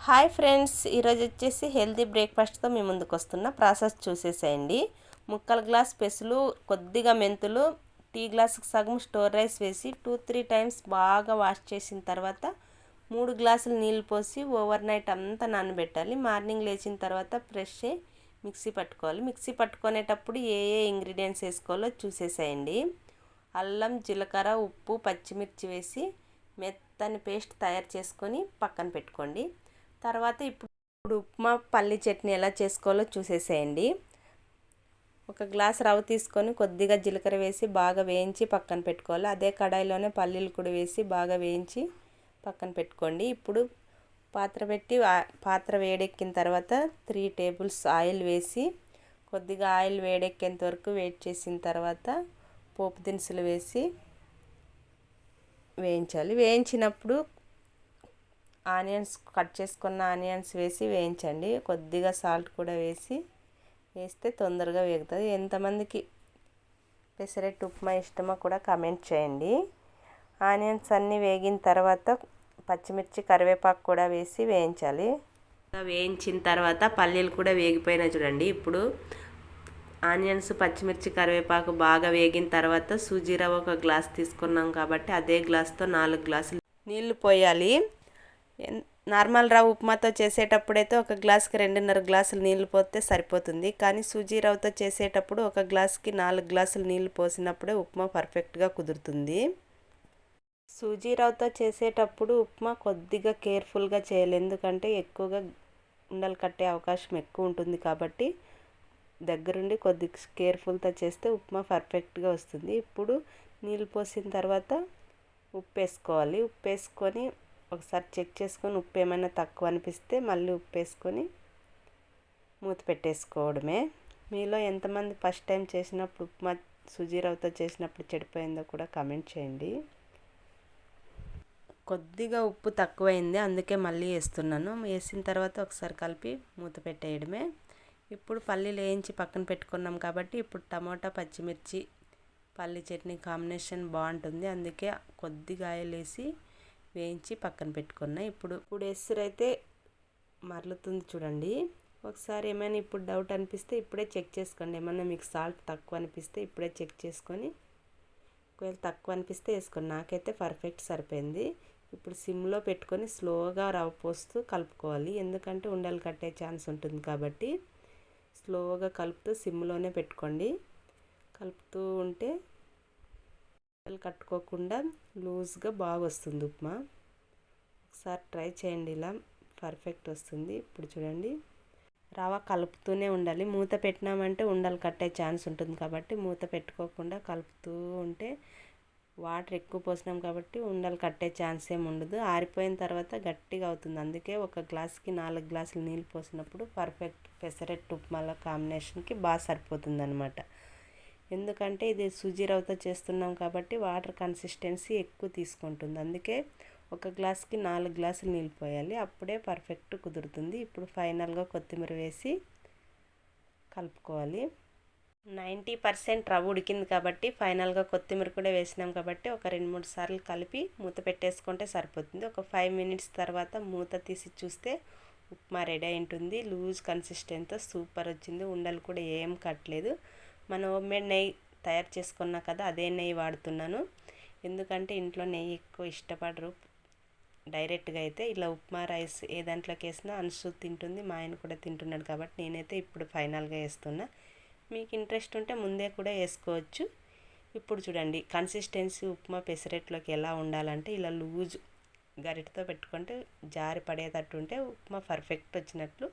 Hi friends, ఈరోజు వచ్చేసి healthy బ్రేక్ఫాస్ట్తో మీ ముందుకు వస్తున్న ప్రాసెస్ చూసేసేయండి. ముక్కల గ్లాస్ పెసులు, కొద్దిగా మెంతులు, టీ గ్లాసుకు సగం స్టోర్ రైస్ వేసి 2-3 టైమ్స్ బాగా వాష్ చేసిన తర్వాత 3 గ్లాసులు నీళ్ళు పోసి ఓవర్ నైట్ అంతా నానబెట్టాలి. మార్నింగ్ లేచిన తర్వాత ఫ్రెష్ మిక్సీ పట్టుకోవాలి. మిక్సీ పట్టుకునేటప్పుడు ఏ ఇంగ్రీడియంట్స్ వేసుకోవాలో చూసేసేయండి. అల్లం, జీలకర్ర, ఉప్పు, పచ్చిమిర్చి వేసి మెత్తని పేస్ట్ తయారు చేసుకొని పక్కన పెట్టుకోండి. తర్వాత ఇప్పుడు ఉప్మా పల్లి చట్నీ ఎలా చేసుకోవాలో చూసేసేయండి. ఒక గ్లాస్ రవ్వ తీసుకొని కొద్దిగా జీలకర్ర వేసి బాగా వేయించి పక్కన పెట్టుకోవాలి. అదే కడాయిలోనే పల్లీలు కూడా వేసి బాగా వేయించి పక్కన పెట్టుకోండి. ఇప్పుడు పాత్ర పెట్టి పాత్ర వేడెక్కిన తర్వాత 3 టేబుల్స్ ఆయిల్ వేసి కొద్దిగా ఆయిల్ వేడెక్కేంత వరకు వెయిట్ చేసిన తర్వాత పోపు దినుసులు వేసి వేయించాలి. వేయించినప్పుడు ఆనియన్స్, కట్ చేసుకున్న ఆనియన్స్ వేసి వేయించండి. కొద్దిగా సాల్ట్ కూడా వేస్తే తొందరగా వేగుతుంది. ఎంతమందికి పెసరట్టు ఉప్మా ఇష్టమో కూడా కామెంట్ చేయండి. ఆనియన్స్ అన్నీ వేగిన తర్వాత పచ్చిమిర్చి, కరివేపాకు కూడా వేసి వేయించాలి. వేయించిన తర్వాత పల్లీలు కూడా వేగిపోయినా చూడండి. ఇప్పుడు ఆనియన్స్, పచ్చిమిర్చి, కరివేపాకు బాగా వేగిన తర్వాత సూజీ రవ్వ ఒక గ్లాస్ తీసుకున్నాం కాబట్టి అదే గ్లాస్తో 4 గ్లాసులు నీళ్లు పోయాలి. నార్మల్ రవ్వ ఉప్మాతో చేసేటప్పుడైతే ఒక గ్లాస్కి 2.5 గ్లాసులు నీళ్ళు పోస్తే సరిపోతుంది. కానీ సూజీ రవ్వతో చేసేటప్పుడు ఒక గ్లాస్కి 4 గ్లాసులు నీళ్ళు పోసినప్పుడే ఉప్మా పర్ఫెక్ట్గా కుదురుతుంది. సూజీ రవ్వతో చేసేటప్పుడు ఉప్మా కొద్దిగా కేర్ఫుల్గా చేయాలి. ఎందుకంటే ఎక్కువగా ఉండలు కట్టే అవకాశం ఎక్కువ ఉంటుంది కాబట్టి దగ్గరుండి కొద్దిగా కేర్ఫుల్తో చేస్తే ఉప్మా పర్ఫెక్ట్గా వస్తుంది. ఇప్పుడు నీళ్ళు పోసిన తర్వాత ఉప్పు వేసుకోవాలి. ఉప్పు వేసుకొని ఒకసారి చెక్ చేసుకొని ఉప్పు ఏమైనా తక్కువ అనిపిస్తే మళ్ళీ ఉప్పు వేసుకొని మూత పెట్టేసుకోవడమే. మీలో ఎంతమంది ఫస్ట్ టైం చేసినప్పుడు ఉప్మా సూజీ రవ్వతో చేసినప్పుడు చెడిపోయిందో కూడా కామెంట్ చేయండి. కొద్దిగా ఉప్పు తక్కువైంది, అందుకే మళ్ళీ వేస్తున్నాను. వేసిన తర్వాత ఒకసారి కలిపి మూత పెట్టేయడమే. ఇప్పుడు పల్లీలు వేయించి పక్కన పెట్టుకున్నాం కాబట్టి ఇప్పుడు టమాటా, పచ్చిమిర్చి, పల్లి చట్నీ కాంబినేషన్ బాగుంటుంది. అందుకే కొద్దిగా ఆయిల్ వేసి వేయించి పక్కన పెట్టుకున్నా. ఇప్పుడు ఎసురైతే మరలుతుంది చూడండి. ఒకసారి ఏమైనా ఇప్పుడు డౌట్ అనిపిస్తే ఇప్పుడే చెక్ చేసుకోండి. ఏమైనా మీకు సాల్ట్ తక్కువ అనిపిస్తే ఇప్పుడే చెక్ చేసుకొని ఒకవేళ తక్కువ అనిపిస్తే వేసుకోండి. నాకైతే పర్ఫెక్ట్ సరిపోయింది. ఇప్పుడు సిమ్లో పెట్టుకొని స్లోగా రవ్వ పోస్తూ కలుపుకోవాలి. ఎందుకంటే ఉండలు కట్టే ఛాన్స్ ఉంటుంది కాబట్టి స్లోగా కలుపుతూ సిమ్లోనే పెట్టుకోండి. కలుపుతూ ఉంటే కట్టుకోకుండా లూజ్గా బాగా వస్తుంది ఉప్మా. ఒకసారి ట్రై చేయండి, ఇలా పర్ఫెక్ట్ వస్తుంది. ఇప్పుడు చూడండి, రవ్వ కలుపుతూనే ఉండాలి. మూత పెట్టినామంటే ఉండలు కట్టే ఛాన్స్ ఉంటుంది కాబట్టి మూత పెట్టుకోకుండా కలుపుతూ ఉంటే వాటర్ ఎక్కువ పోసినాం కాబట్టి ఉండలు కట్టే ఛాన్స్ ఏమి ఉండదు. ఆరిపోయిన తర్వాత గట్టిగా అవుతుంది. అందుకే ఒక గ్లాస్కి 4 గ్లాసులు నీళ్ళు పోసినప్పుడు పర్ఫెక్ట్ పెసరట్టు ఉప్మాల కాంబినేషన్కి బాగా సరిపోతుంది అనమాట. ఎందుకంటే ఇది సూజీ రవ్వతో చేస్తున్నాం కాబట్టి వాటర్ కన్సిస్టెన్సీ ఎక్కువ తీసుకుంటుంది. అందుకే ఒక గ్లాస్కి 4 గ్లాసులు నీళ్ళు పోయాలి, అప్పుడే పర్ఫెక్ట్ కుదురుతుంది. ఇప్పుడు ఫైనల్గా కొత్తిమీర వేసి కలుపుకోవాలి. 90% రవ్వ ఉడికింది కాబట్టి ఫైనల్గా కొత్తిమీర కూడా వేసినాం కాబట్టి ఒక 2-3 సార్లు కలిపి మూత పెట్టేసుకుంటే సరిపోతుంది. ఒక 5 మినిట్స్ తర్వాత మూత తీసి చూస్తే ఉప్మా రెడీ అయి ఉంటుంది. లూజ్ కన్సిస్టెన్సీతో సూపర్ వచ్చింది. ఉండలు కూడా ఏం కట్టలేదు. మన హోమ్మేడ్ నెయ్యి తయారు చేసుకున్నా కదా, అదే నెయ్యి వాడుతున్నాను. ఎందుకంటే ఇంట్లో నెయ్యి ఎక్కువ ఇష్టపడరు. డైరెక్ట్గా అయితే ఇలా ఉప్మా రైస్ ఏ దాంట్లోకి వేసినా అన్సు తింటుంది, మా ఆయన కూడా తింటున్నాడు కాబట్టి నేనైతే ఇప్పుడు ఫైనల్గా వేస్తున్నా. మీకు ఇంట్రెస్ట్ ఉంటే ముందే కూడా వేసుకోవచ్చు. ఇప్పుడు చూడండి, కన్సిస్టెన్సీ ఉప్మా పెసరట్లోకి ఎలా ఉండాలంటే ఇలా లూజ్ గరిటతో పెట్టుకుంటే జారి పడేటట్టు ఉంటే ఉప్మా పర్ఫెక్ట్ వచ్చినట్లు.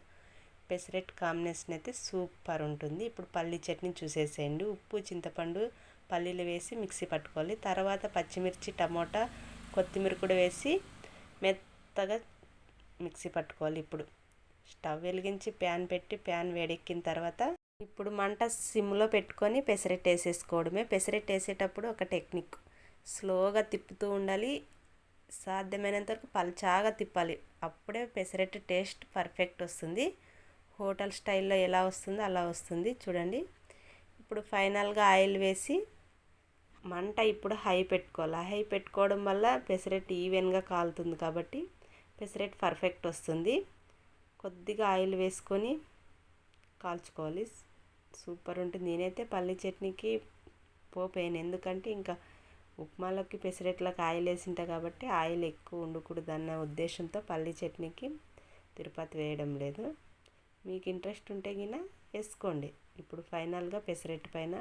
పెసరట్టు కాంబినేషన్ అయితే సూపర్ ఉంటుంది. ఇప్పుడు పల్లి చట్నీ చూసేసేయండి. ఉప్పు, చింతపండు, పల్లీలు వేసి మిక్సీ పట్టుకోవాలి. తర్వాత పచ్చిమిర్చి, టమోటా, కొత్తిమీర కూడా వేసి మెత్తగా మిక్సీ పట్టుకోవాలి. ఇప్పుడు స్టవ్ వెలిగించి ప్యాన్ పెట్టి ప్యాన్ వేడెక్కిన తర్వాత ఇప్పుడు మంట సిమ్లో పెట్టుకొని పెసరట్టు వేసేసుకోవడమే. పెసరట్టు వేసేటప్పుడు ఒక టెక్నిక్, స్లోగా తిప్పుతూ ఉండాలి. సాధ్యమైనంత వరకు పల్చాగా తిప్పాలి. అప్పుడే పెసరట్టు టేస్ట్ పర్ఫెక్ట్ వస్తుంది. హోటల్ స్టైల్లో ఎలా వస్తుందో అలా వస్తుంది చూడండి. ఇప్పుడు ఫైనల్గా ఆయిల్ వేసి మంట ఇప్పుడు హై పెట్టుకోవాలి. హై పెట్టుకోవడం వల్ల పెసరట్టు ఈవెన్గా కాలుతుంది కాబట్టి పెసరట్టు పర్ఫెక్ట్ వస్తుంది. కొద్దిగా ఆయిల్ వేసుకొని కాల్చుకోవాలి. సూపర్ ఉంటుంది. నేనైతే పల్లి చట్నీకి పోపేయను, ఎందుకంటే ఇంకా ఉప్మాలోకి పెసరట్లకు ఆయిల్ వేసింటా కాబట్టి ఆయిల్ ఎక్కువ ఉండకూడదు అన్న ఉద్దేశంతో పల్లి చట్నీకి తిరుపతి వేయడం లేదు. మీకు ఇంట్రెస్ట్ ఉంటే గిన వేసుకోండి. ఇప్పుడు ఫైనల్గా పెసరట్టు పైన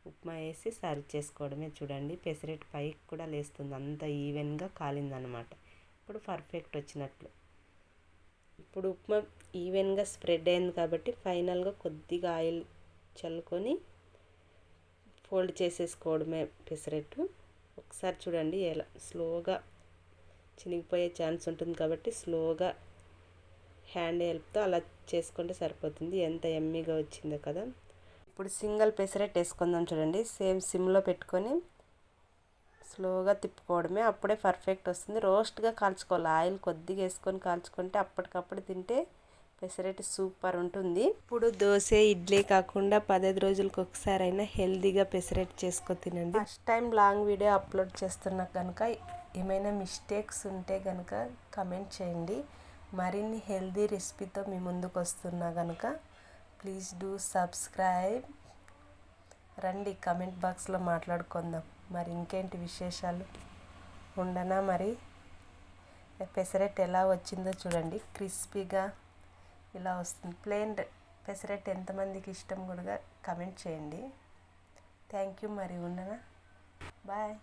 ఉప్మా వేసి సర్వ్ చేసుకోవడమే. చూడండి పెసరట్టు పైకి కూడా లేస్తుంది, అంత ఈవెన్గా కాలిందనమాట. ఇప్పుడు పర్ఫెక్ట్ వచ్చినట్లు. ఇప్పుడు ఉప్మా ఈవెన్గా స్ప్రెడ్ అయింది కాబట్టి ఫైనల్గా కొద్దిగా ఆయిల్ చల్లుకొని ఫోల్డ్ చేసేసుకోవడమే పెసరట్టు. ఒకసారి చూడండి ఎలా స్లోగా చినిగిపోయే ఛాన్స్ ఉంటుంది కాబట్టి స్లోగా హ్యాండ్ హెల్ప్తో అలా చేసుకుంటే సరిపోతుంది. ఎంత ఎమ్మీగా వచ్చిందో కదా. ఇప్పుడు సింగిల్ పెసరట్టు వేసుకుందాం. చూడండి సేమ్ సిమ్లో పెట్టుకొని స్లోగా తిప్పుకోవడమే, అప్పుడే పర్ఫెక్ట్ వస్తుంది. రోస్ట్గా కాల్చుకోవాలి, ఆయిల్ కొద్దిగా వేసుకొని కాల్చుకుంటే అప్పటికప్పుడు తింటే పెసరట్టు సూపర్ ఉంటుంది. ఇప్పుడు దోశ ఇడ్లీ కాకుండా 15 రోజులకు ఒకసారి అయినా హెల్తీగా పెసరట్టు చేసుకొని తినండి. First time long video upload చేస్తున్నా కనుక ఏమైనా మిస్టేక్స్ ఉంటే కనుక కమెంట్ చేయండి. మరిన్ని హెల్తీ రెసిపీతో మీ ముందుకు వస్తున్నా కనుక ప్లీజ్ డూ సబ్స్క్రైబ్. రండి కమెంట్ బాక్స్లో మాట్లాడుకుందాం. మరి ఇంకేంటి విశేషాలు? ఉండనా మరి. పెసరట్టు ఎలా వచ్చిందో చూడండి, క్రిస్పీగా ఇలా వస్తుంది. ప్లెయిన్ పెసరట్టు ఎంతమందికి ఇష్టం కూడా కమెంట్ చేయండి. Thank you. మరి ఉండనా, బాయ్.